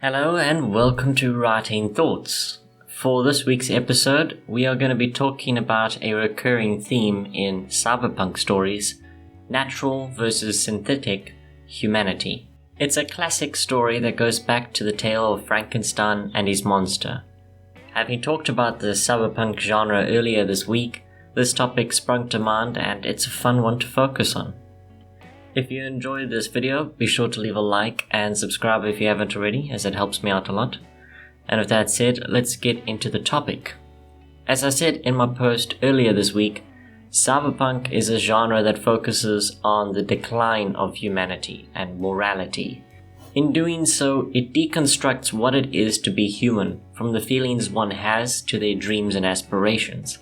Hello and welcome to Writing Thoughts. For this week's episode, we are going to be talking about a recurring theme in cyberpunk stories, natural versus synthetic humanity. It's a classic story that goes back to the tale of Frankenstein and his monster. Having talked about the cyberpunk genre earlier this week, this topic sprung to mind and it's a fun one to focus on. If you enjoyed this video, be sure to leave a like and subscribe if you haven't already, as it helps me out a lot. And with that said, let's get into the topic. As I said in my post earlier this week, cyberpunk is a genre that focuses on the decline of humanity and morality. In doing so, it deconstructs what it is to be human, from the feelings one has to their dreams and aspirations.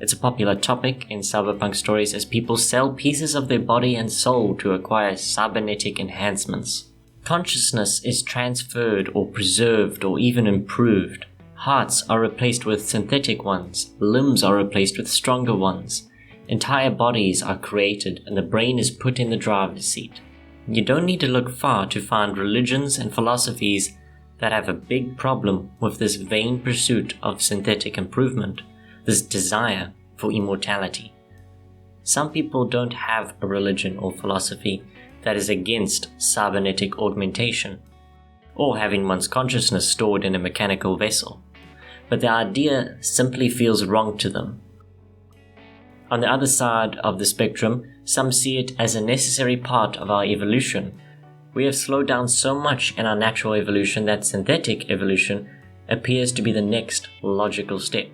It's a popular topic in cyberpunk stories as people sell pieces of their body and soul to acquire cybernetic enhancements. Consciousness is transferred or preserved or even improved. Hearts are replaced with synthetic ones, limbs are replaced with stronger ones. Entire bodies are created and the brain is put in the driver's seat. You don't need to look far to find religions and philosophies that have a big problem with this vain pursuit of synthetic improvement. This desire for immortality. Some people don't have a religion or philosophy that is against cybernetic augmentation, or having one's consciousness stored in a mechanical vessel, but the idea simply feels wrong to them. On the other side of the spectrum, some see it as a necessary part of our evolution. We have slowed down so much in our natural evolution that synthetic evolution appears to be the next logical step.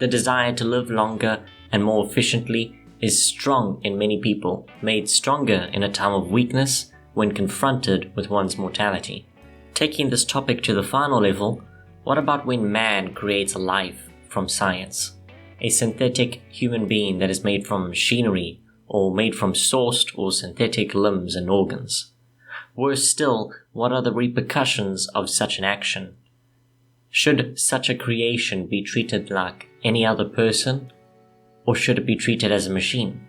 The desire to live longer and more efficiently is strong in many people, made stronger in a time of weakness when confronted with one's mortality. Taking this topic to the final level, what about when man creates a life from science? A synthetic human being that is made from machinery or made from sourced or synthetic limbs and organs. Worse still, what are the repercussions of such an action? Should such a creation be treated like any other person, or should it be treated as a machine?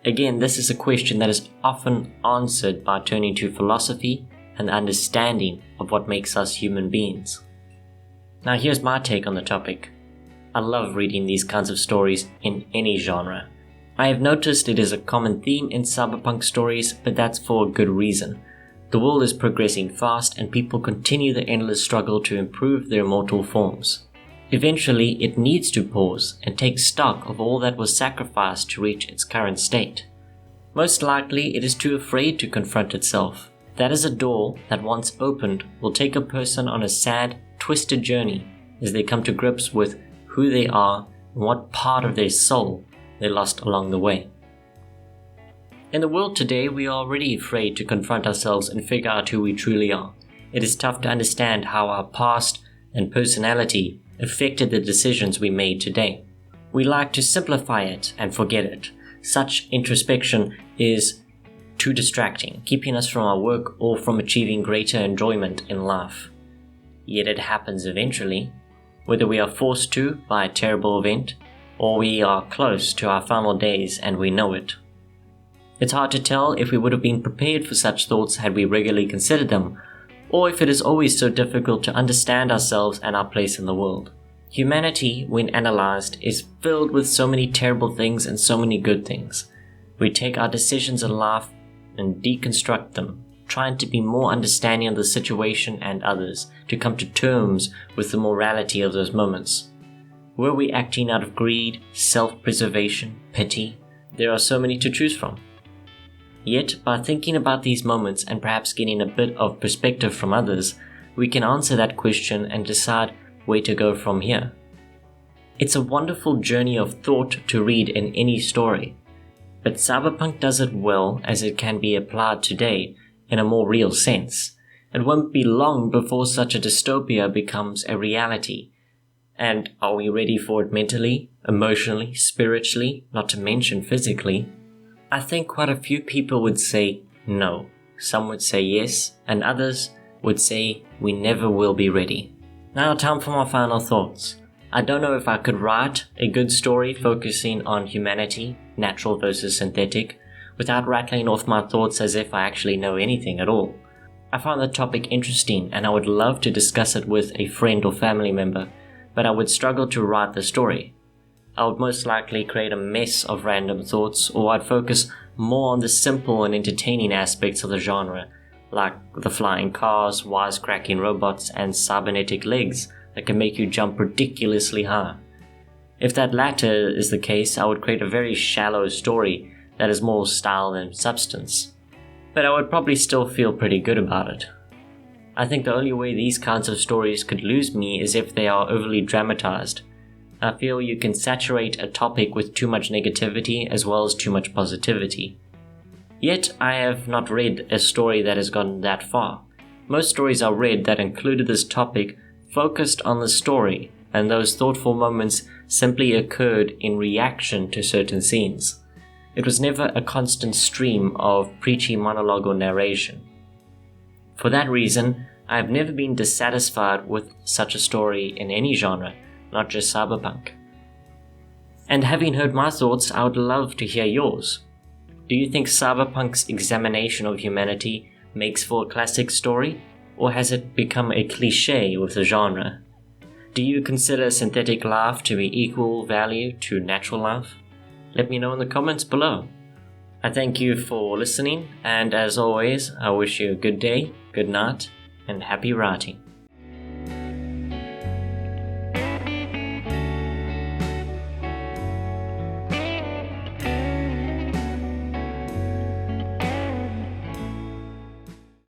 Again, this is a question that is often answered by turning to philosophy and the understanding of what makes us human beings. Now here's my take on the topic. I love reading these kinds of stories in any genre. I have noticed it is a common theme in cyberpunk stories, but that's for a good reason. The world is progressing fast and people continue the endless struggle to improve their mortal forms. Eventually, it needs to pause and take stock of all that was sacrificed to reach its current state. Most likely, it is too afraid to confront itself. That is a door that once opened will take a person on a sad, twisted journey as they come to grips with who they are and what part of their soul they lost along the way. In the world today, we are already afraid to confront ourselves and figure out who we truly are. It is tough to understand how our past and personality affected the decisions we made today. We like to simplify it and forget it. Such introspection is too distracting, keeping us from our work or from achieving greater enjoyment in life. Yet it happens eventually, whether we are forced to by a terrible event, or we are close to our final days and we know it. It's hard to tell if we would have been prepared for such thoughts had we regularly considered them, or if it is always so difficult to understand ourselves and our place in the world. Humanity, when analyzed, is filled with so many terrible things and so many good things. We take our decisions in life and deconstruct them, trying to be more understanding of the situation and others, to come to terms with the morality of those moments. Were we acting out of greed, self-preservation, pity? There are so many to choose from. Yet, by thinking about these moments and perhaps getting a bit of perspective from others, we can answer that question and decide where to go from here. It's a wonderful journey of thought to read in any story, but cyberpunk does it well as it can be applied today in a more real sense. It won't be long before such a dystopia becomes a reality. And are we ready for it mentally, emotionally, spiritually, not to mention physically? I think quite a few people would say no. Some would say yes, and others would say we never will be ready. Now time for my final thoughts. I don't know if I could write a good story focusing on humanity, natural versus synthetic, without rattling off my thoughts as if I actually know anything at all. I found the topic interesting and I would love to discuss it with a friend or family member, but I would struggle to write the story. I would most likely create a mess of random thoughts, or I'd focus more on the simple and entertaining aspects of the genre, like the flying cars, wisecracking robots, and cybernetic legs that can make you jump ridiculously high. If that latter is the case, I would create a very shallow story that is more style than substance. But I would probably still feel pretty good about it. I think the only way these kinds of stories could lose me is if they are overly dramatized. I feel you can saturate a topic with too much negativity as well as too much positivity. Yet, I have not read a story that has gone that far. Most stories I read that included this topic focused on the story, and those thoughtful moments simply occurred in reaction to certain scenes. It was never a constant stream of preachy monologue or narration. For that reason, I have never been dissatisfied with such a story in any genre, not just cyberpunk. And having heard my thoughts, I would love to hear yours. Do you think cyberpunk's examination of humanity makes for a classic story, or has it become a cliché with the genre? Do you consider synthetic life to be equal value to natural life? Let me know in the comments below. I thank you for listening, and as always, I wish you a good day, good night, and happy writing.